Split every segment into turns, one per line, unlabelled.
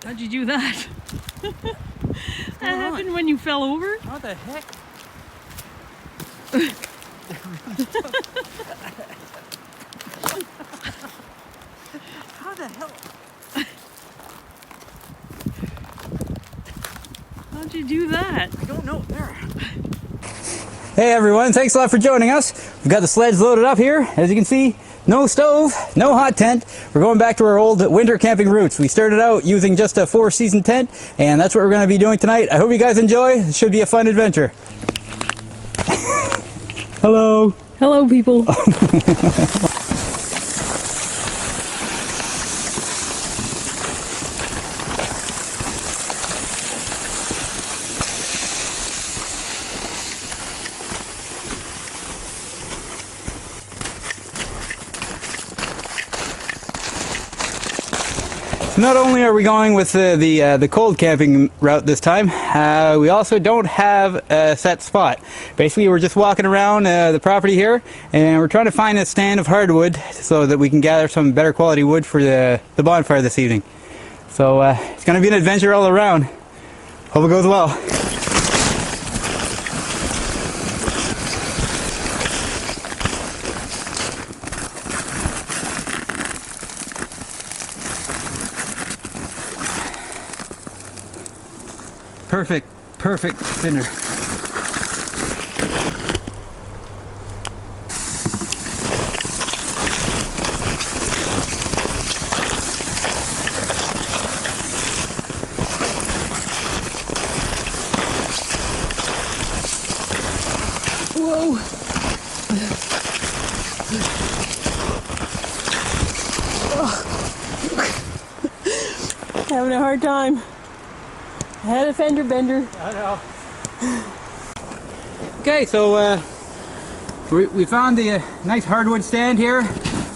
How'd you do that? That happened when you fell over?
What the heck? How the hell?
How'd you do that?
I don't know. There.
Hey everyone, thanks a lot for joining us. We've got the sleds loaded up here. As you can see, no stove, no hot tent. We're going back to our old winter camping roots. We started out using just a 4-season tent, and that's what we're going to be doing tonight. I hope you guys enjoy. It should be a fun adventure. Hello.
Hello, people.
Not only are we going with the cold camping route this time, we also don't have a set spot. Basically, we're just walking around the property here, and we're trying to find a stand of hardwood so that we can gather some better quality wood for the bonfire this evening. So it's going to be an adventure all around. Hope it goes well. Perfect spinner.
Whoa. Having a hard time. I had a fender bender.
I know. Okay, so we found the nice hardwood stand here,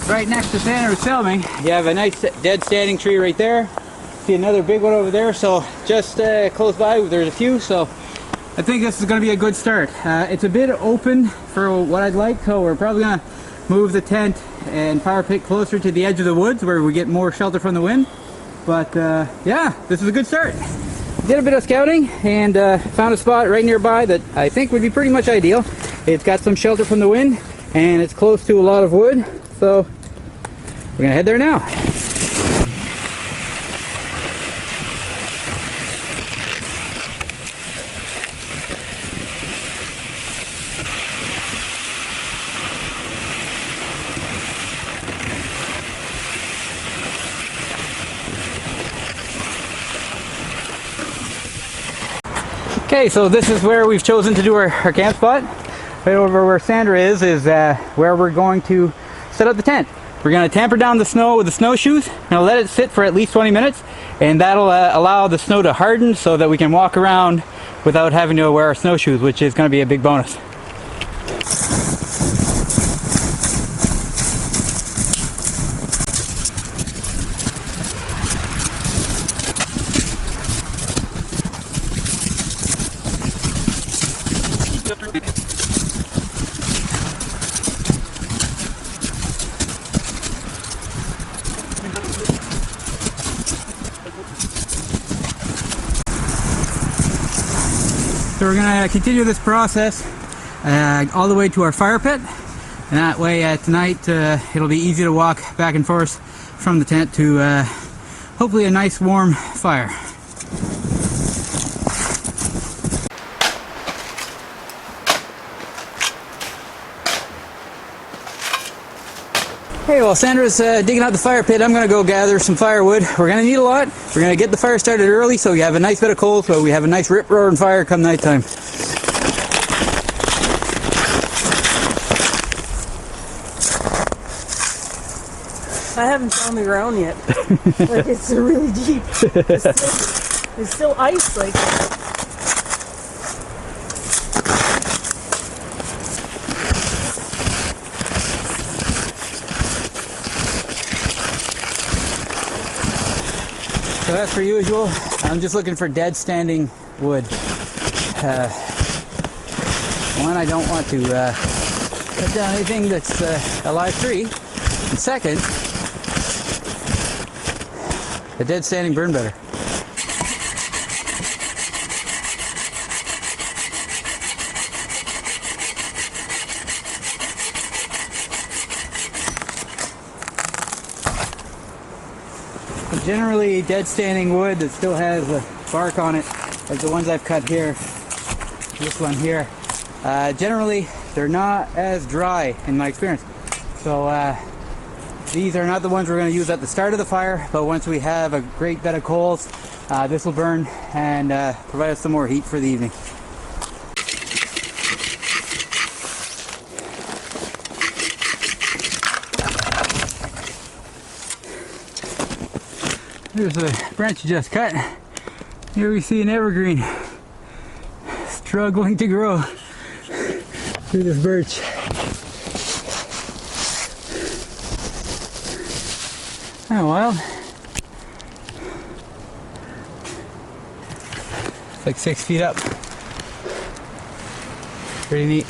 right next to Sanders filming. You have a nice dead standing tree right there. See another big one over there. So just close by, there's a few. So I think this is going to be a good start. It's a bit open for what I'd like, so we're probably going to move the tent and fire pit closer to the edge of the woods where we get more shelter from the wind. But yeah, this is a good start. Did a bit of scouting and found a spot right nearby that I think would be pretty much ideal. It's got some shelter from the wind and it's close to a lot of wood, so we're gonna head there now. Okay, so this is where we've chosen to do our camp spot. Right over where Sandra is where we're going to set up the tent. We're going to tamper down the snow with the snowshoes. We're going to let it sit for at least 20 minutes, and that'll allow the snow to harden so that we can walk around without having to wear our snowshoes, which is going to be a big bonus. So we're going to continue this process all the way to our fire pit, and that way tonight it'll be easy to walk back and forth from the tent to hopefully a nice warm fire. Okay, well Sandra's digging out the fire pit. I'm going to go gather some firewood. We're going to need a lot. We're going to get the fire started early so we have a nice bit of coal, so we have a nice rip-roaring fire come nighttime.
I haven't found the ground yet. Like, it's really deep. It's still ice, like.
So as per usual, I'm just looking for dead standing wood. One, I don't want to cut down anything that's a live tree. And second, a dead standing burn better. generally dead standing wood that still has bark on it, like the ones I've cut here, this one here, generally they're not as dry in my experience. So these are not the ones we're going to use at the start of the fire, but once we have a great bed of coals, this will burn and provide us some more heat for the evening. There's a branch you just cut. Here we see an evergreen struggling to grow through this birch. Oh, wild. It's like 6 feet up. Pretty neat.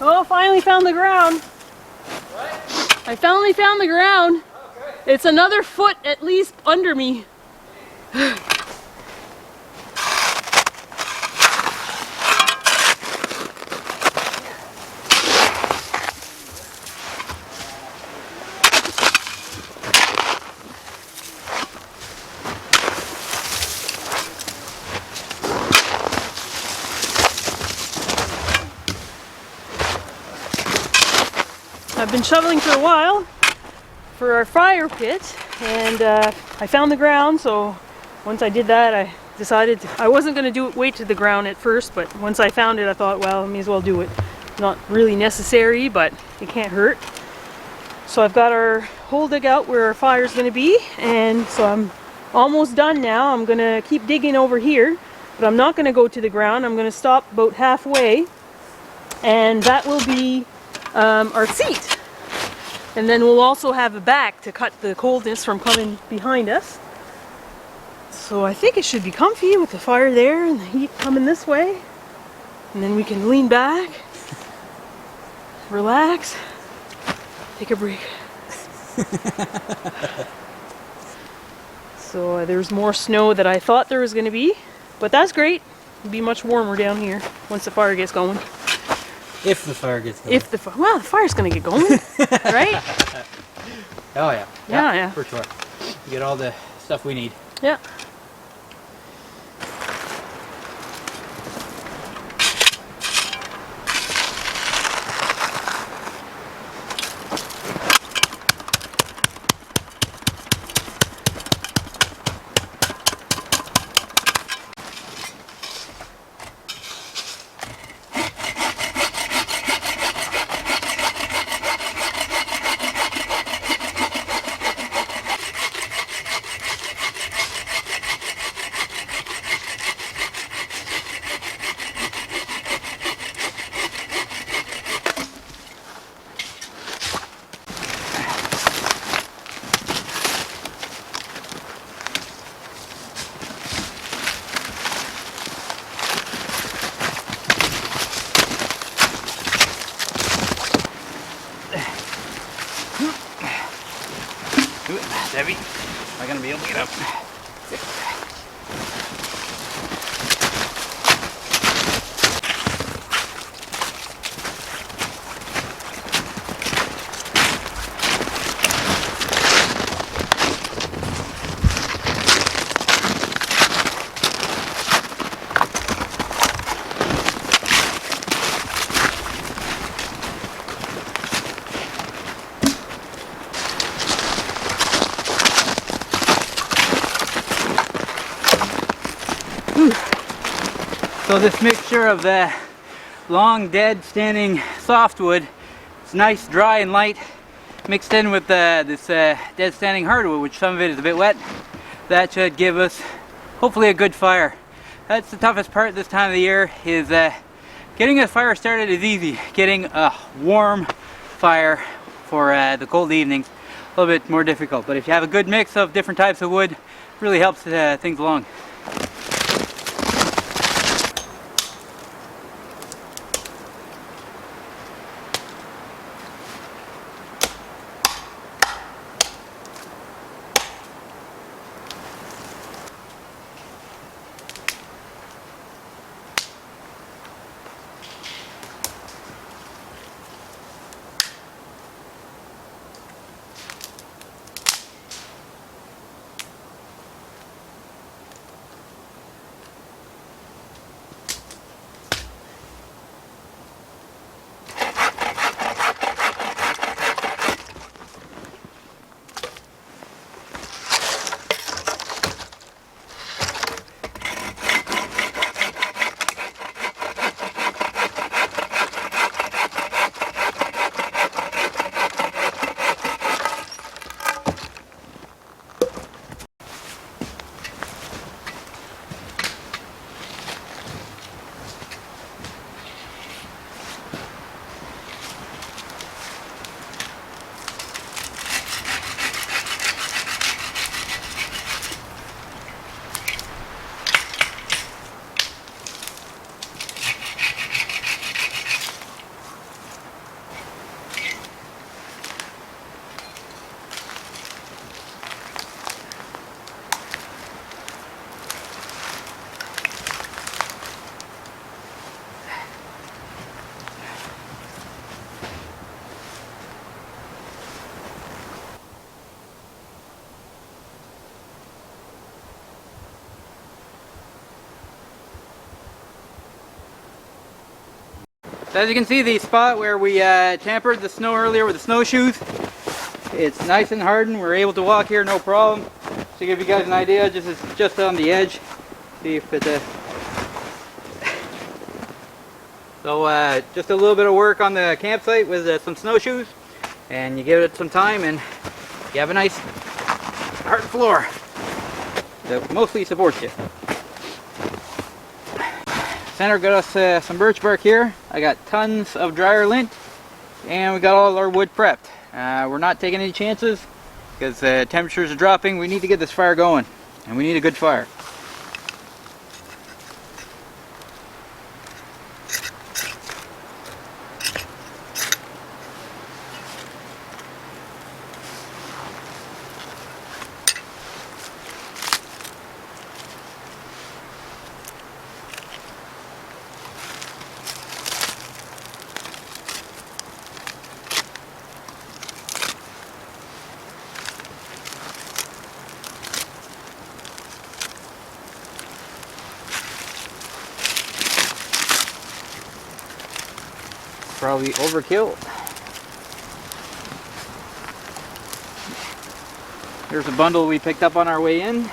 Oh, finally found the ground. What? I finally found the ground. Okay. It's another foot at least under me. I've been shoveling for a while for our fire pit, and I found the ground, so once I did that I decided I wasn't going to wait to the ground at first, but once I found it I thought, well, I may as well do it. Not really necessary, but it can't hurt. So I've got our hole dug out where our fire is going to be, and so I'm almost done now. I'm going to keep digging over here, but I'm not going to go to the ground. I'm going to stop about halfway, and that will be our seat. And then we'll also have a back to cut the coldness from coming behind us. So I think it should be comfy with the fire there and the heat coming this way. And then we can lean back, relax, take a break. So there's more snow than I thought there was going to be, but that's great. It'll be much warmer down here once the fire gets going.
If the fire gets going.
Well, the fire's gonna get going, right?
Oh yeah.
Yeah.
For sure. We get all the stuff we need.
Yeah.
Heavy. Am I going to be able to get up? So this mixture of the long dead standing softwood, it's nice, dry and light, mixed in with this dead standing hardwood, which some of it is a bit wet. That should give us hopefully a good fire. That's the toughest part this time of the year, is getting a fire started is easy. Getting a warm fire for the cold evenings, a little bit more difficult. But if you have a good mix of different types of wood, it really helps things along. So as you can see, the spot where we tampered the snow earlier with the snowshoes, it's nice and hardened. We're able to walk here no problem. To give you guys an idea, it's just on the edge. See if it so just a little bit of work on the campsite with some snowshoes, and you give it some time and you have a nice hard floor that mostly supports you. Center got us some birch bark here. I got tons of dryer lint, and we got all our wood prepped. We're not taking any chances because temperatures are dropping. We need to get this fire going, and we need a good fire. Probably overkill. Here's a bundle we picked up on our way in.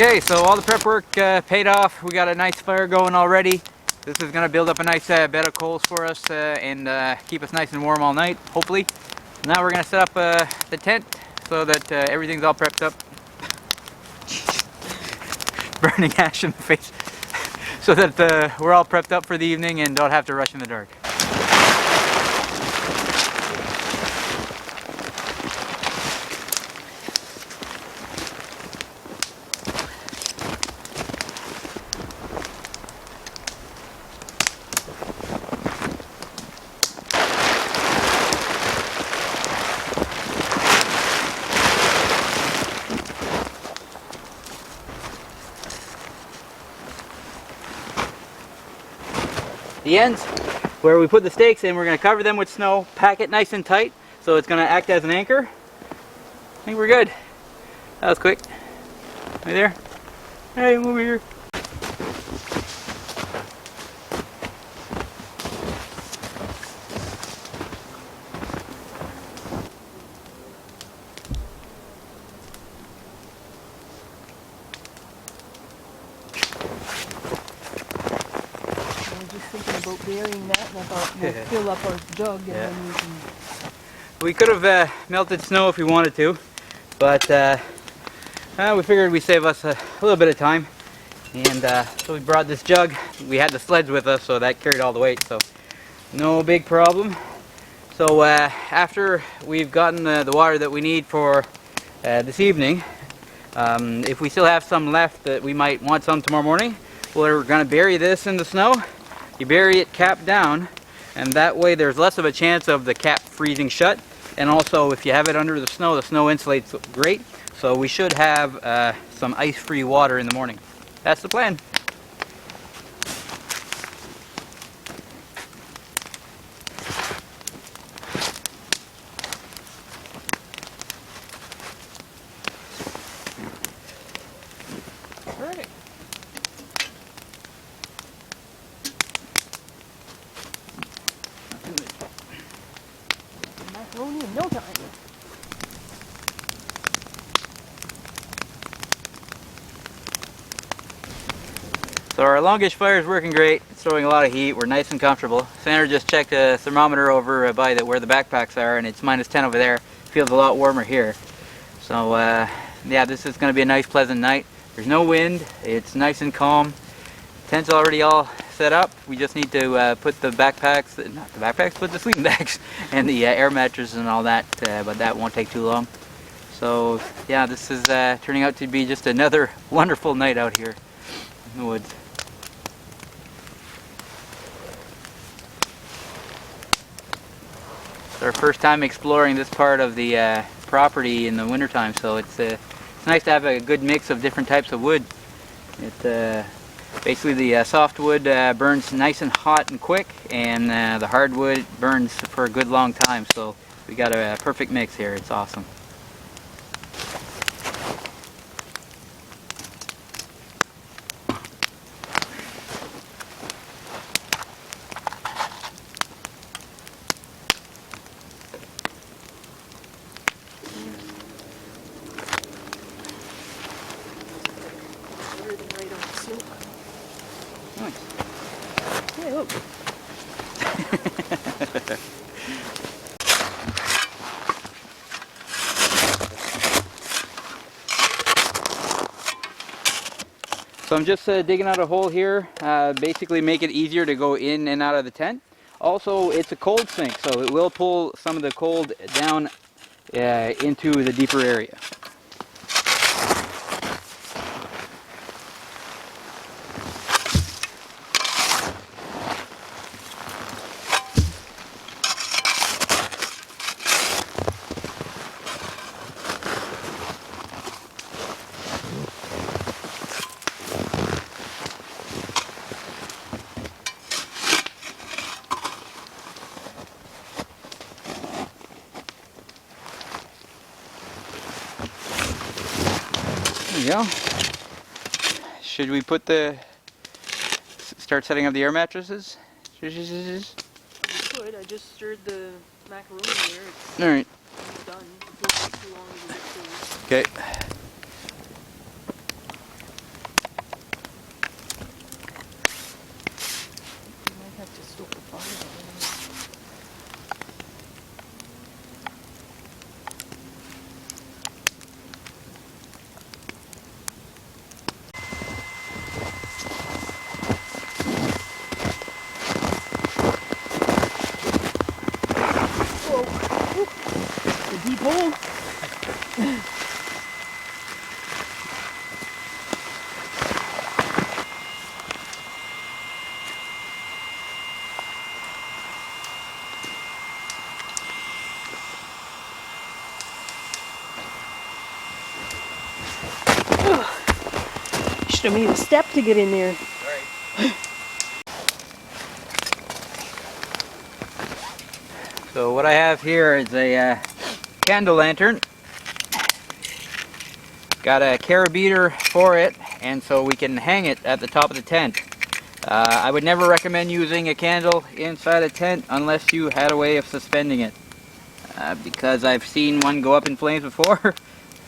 Okay, so all the prep work paid off. We got a nice fire going already. This is going to build up a nice bed of coals for us and keep us nice and warm all night, hopefully. Now we're going to set up the tent so that everything's all prepped up. Burning ash in the face. So that we're all prepped up for the evening and don't have to rush in the dark. The ends where we put the stakes in, we're going to cover them with snow, pack it nice and tight so it's going to act as an anchor. I think we're good. That was quick. Right there. Hey, I'm over here.
Burying that, and I thought we'll fill up our jug and then we can...
We could have melted snow if we wanted to, but we figured we'd save us a little bit of time, and so we brought this jug. We had the sleds with us, so that carried all the weight, so no big problem. So after we've gotten the water that we need for this evening, if we still have some left that we might want some tomorrow morning, we're going to bury this in the snow. You bury it cap down, and that way there's less of a chance of the cap freezing shut. And also, if you have it under the snow insulates great. So we should have some ice-free water in the morning. That's the plan.
no time.
So our longish fire is working great. It's throwing a lot of heat. We're nice and comfortable. Sandra just checked a thermometer over by where the backpacks are, and it's -10 over there. Feels a lot warmer here. So yeah, this is going to be a nice, pleasant night. There's no wind. It's nice and calm. Tent's already all set up. We just need to put the backpacks, not the backpacks, put the sleeping bags and the air mattress and all that. But that won't take too long. So yeah, this is turning out to be just another wonderful night out here in the woods. It's our first time exploring this part of the property in the wintertime, so it's nice to have a good mix of different types of wood. Basically the softwood burns nice and hot and quick, and the hardwood burns for a good long time, so we got a perfect mix here. It's awesome. Nice.
Yeah, look.
So I'm just digging out a hole here, basically make it easier to go in and out of the tent. Also, it's a cold sink, so it will pull some of the cold down into the deeper area. There you go. Should we start setting up the air mattresses?
You could. I just stirred the macaroni here. It's
Alright.
done. It won't take too long to get through.
Okay.
You might have to stoke the fire. Deep hole. Should have made a step to get in there.
So what I have here is a candle lantern. Got a carabiner for it, and so we can hang it at the top of the tent. I would never recommend using a candle inside a tent unless you had a way of suspending it, because I've seen one go up in flames before.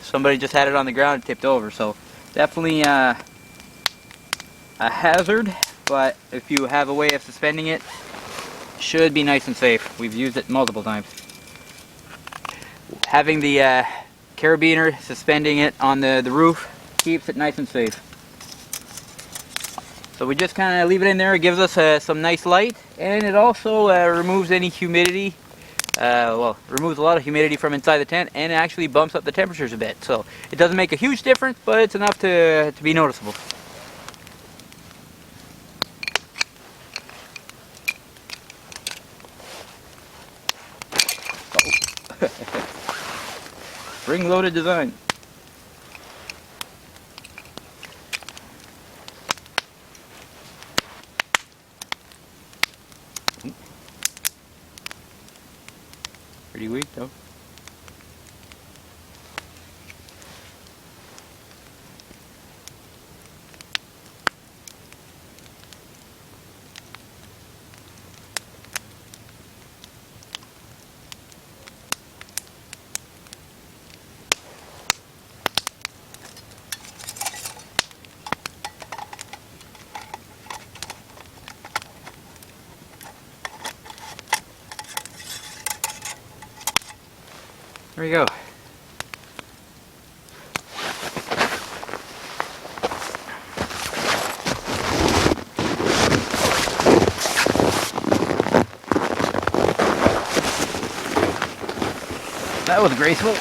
Somebody just had it on the ground and tipped over, so definitely a hazard, but if you have a way of suspending it, should be nice and safe. We've used it multiple times. Having the carabiner, suspending it on the roof, keeps it nice and safe. So we just kind of leave it in there. It gives us some nice light, and it also removes any humidity. Well, removes a lot of humidity from inside the tent, and it actually bumps up the temperatures a bit. So it doesn't make a huge difference, but it's enough to be noticeable. Spring-loaded design. Pretty weak though. There we go. That was graceful.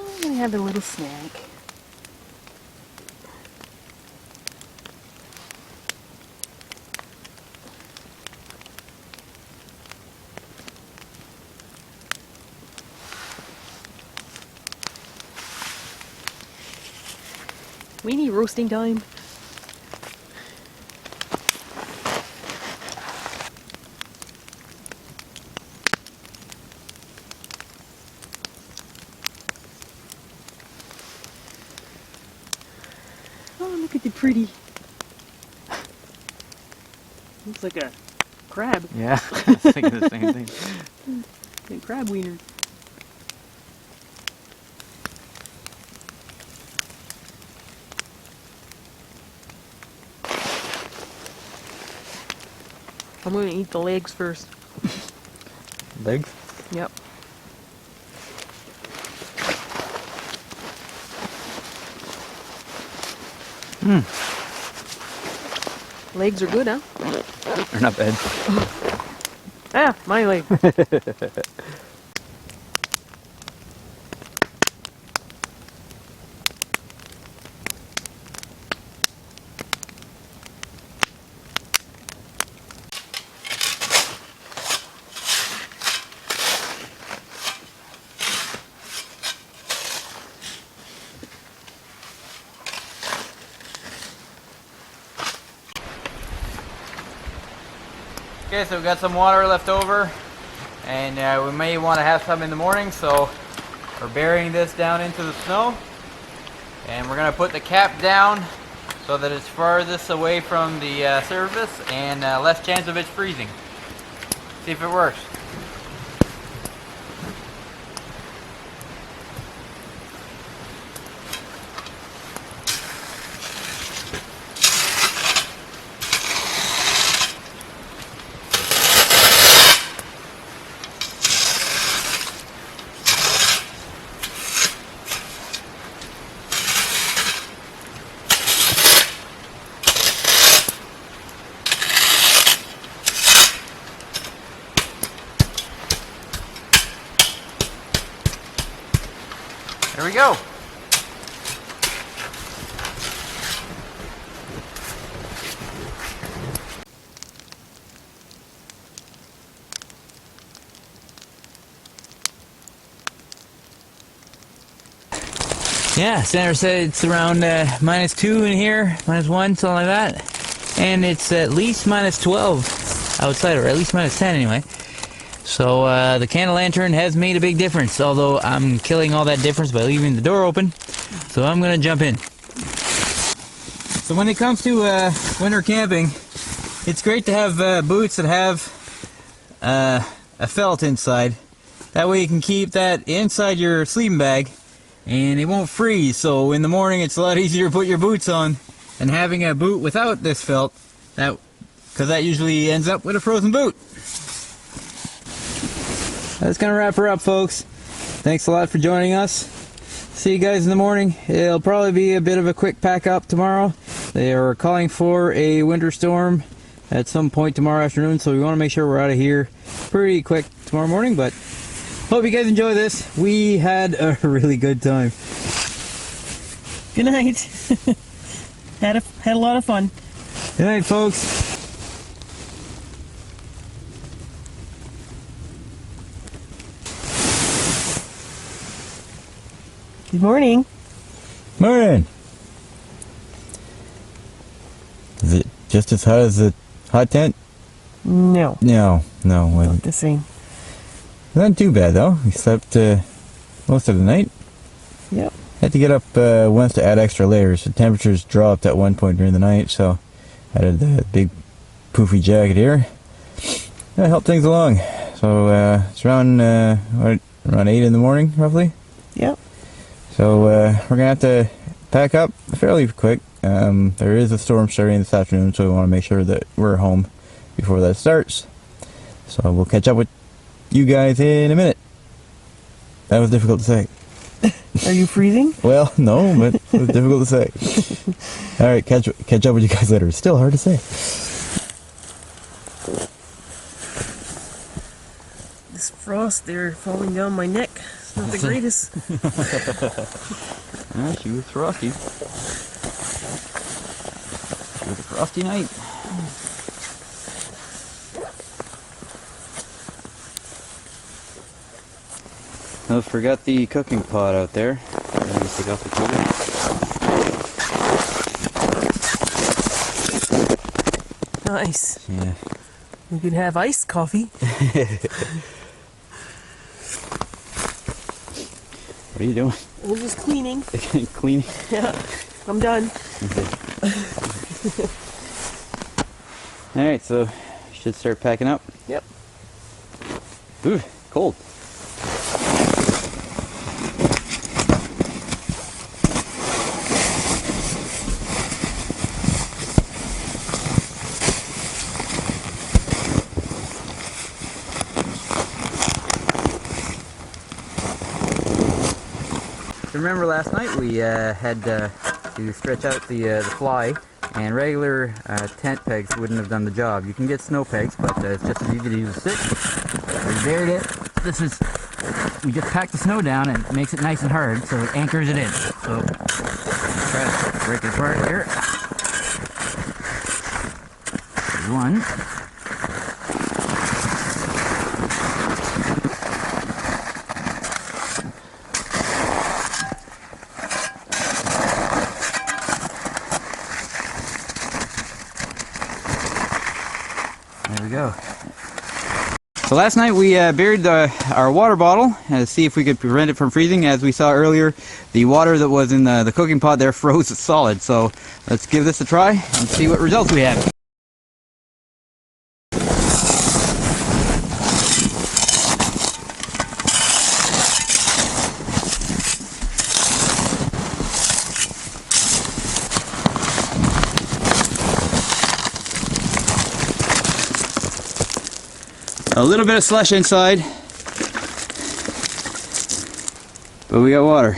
I'm gonna have a little snack. We need roasting time. Oh, look at the pretty. Looks like a crab.
Yeah, I was thinking the same thing.
A crab wiener. I'm gonna eat the legs first.
Legs?
Yep. Legs are good, huh?
They're not bad.
Ah, my leg.
Okay, so we've got some water left over, and we may want to have some in the morning, so we're burying this down into the snow, and we're going to put the cap down so that it's farthest away from the surface and less chance of it freezing. See if it works. There we go. Yeah, Sandra said it's around -2 in here, -1, something like that. And it's at least -12 outside, or at least -10 anyway. So the candle lantern has made a big difference, although I'm killing all that difference by leaving the door open. So I'm going to jump in. So when it comes to winter camping, it's great to have boots that have a felt inside. That way you can keep that inside your sleeping bag and it won't freeze. So in the morning it's a lot easier to put your boots on than having a boot without this felt, because that usually ends up with a frozen boot. That's gonna wrap her up, folks. Thanks a lot for joining us. See you guys in the morning. It'll probably be a bit of a quick pack up tomorrow. They are calling for a winter storm at some point tomorrow afternoon, so we want to make sure we're out of here pretty quick tomorrow morning. But hope you guys enjoy this. We had a really good time.
Good night. had a lot of fun.
Good night, folks.
Good morning.
Morning. Is it just as hot as the hot tent?
No.
No,
Not the same.
not too bad though. We slept most of the night.
Yep.
Had to get up once to add extra layers. The temperatures dropped at one point during the night, so added the big poofy jacket here. That helped things along. So it's around 8 in the morning, roughly.
Yep.
So we're gonna have to pack up fairly quick. There is a storm starting this afternoon, so we want to make sure that we're home before that starts. So we'll catch up with you guys in a minute. That was difficult to say.
Are you freezing?
Well, no, but it was difficult to say. All right, catch up with you guys later. It's still hard to say.
This frost there falling down my neck. It's not the greatest.
Yeah, she was frosty. It was a frosty night. I forgot the cooking pot out there. Let me take off the cover.
Nice.
Yeah.
We could have iced coffee.
What are you doing?
We're just cleaning.
Cleaning?
Yeah. I'm done.
Okay. Alright, so should start packing up.
Yep.
Ooh, cold. Remember last night we had to stretch out the fly, and regular tent pegs wouldn't have done the job. You can get snow pegs, but it's just as easy to use a stick. We buried it. We just packed the snow down and it makes it nice and hard, so it anchors it in. So try to break it apart here. There's one. There we go. So last night we buried our water bottle to see if we could prevent it from freezing. As we saw earlier, the water that was in the cooking pot there froze solid. So let's give this a try and see what results we have. A little bit of slush inside, but we got water.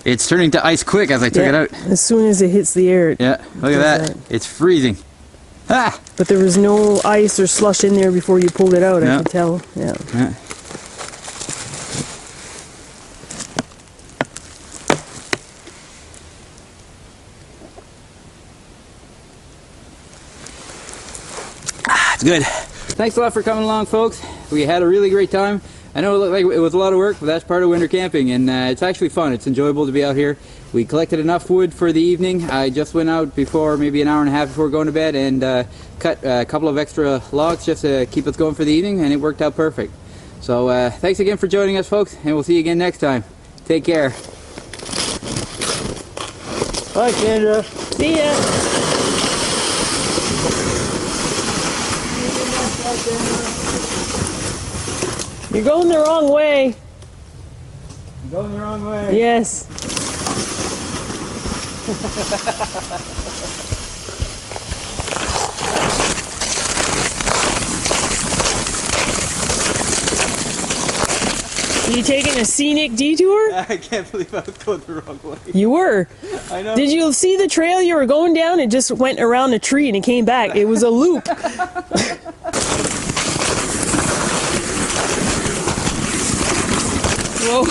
It's turning to ice quick as I took it out.
As soon as it hits the air.
Yeah, look at that. It's freezing. Ah!
But there was no ice or slush in there before you pulled it out, I could tell. Yeah. It's good. Thanks a lot for coming along, folks. We had a really great time.
I know it looked like it was a lot of work, but that's part of winter camping, and it's actually fun. It's enjoyable to be out here. We collected enough wood for the evening. I just went out before, maybe an hour and a half before going to bed, and cut a couple of extra logs just to keep us going for the evening, and it worked out perfect. So thanks again for joining us, folks, and we'll see you again next time. Take care.
Bye, Kendra.
See ya. You're going the wrong way.
I'm going the wrong way.
Yes. You taking a scenic detour?
I can't believe I was going the wrong way.
You were.
I know.
Did you see the trail you were going down? It just went around a tree and it came back. It was a loop. Whoa.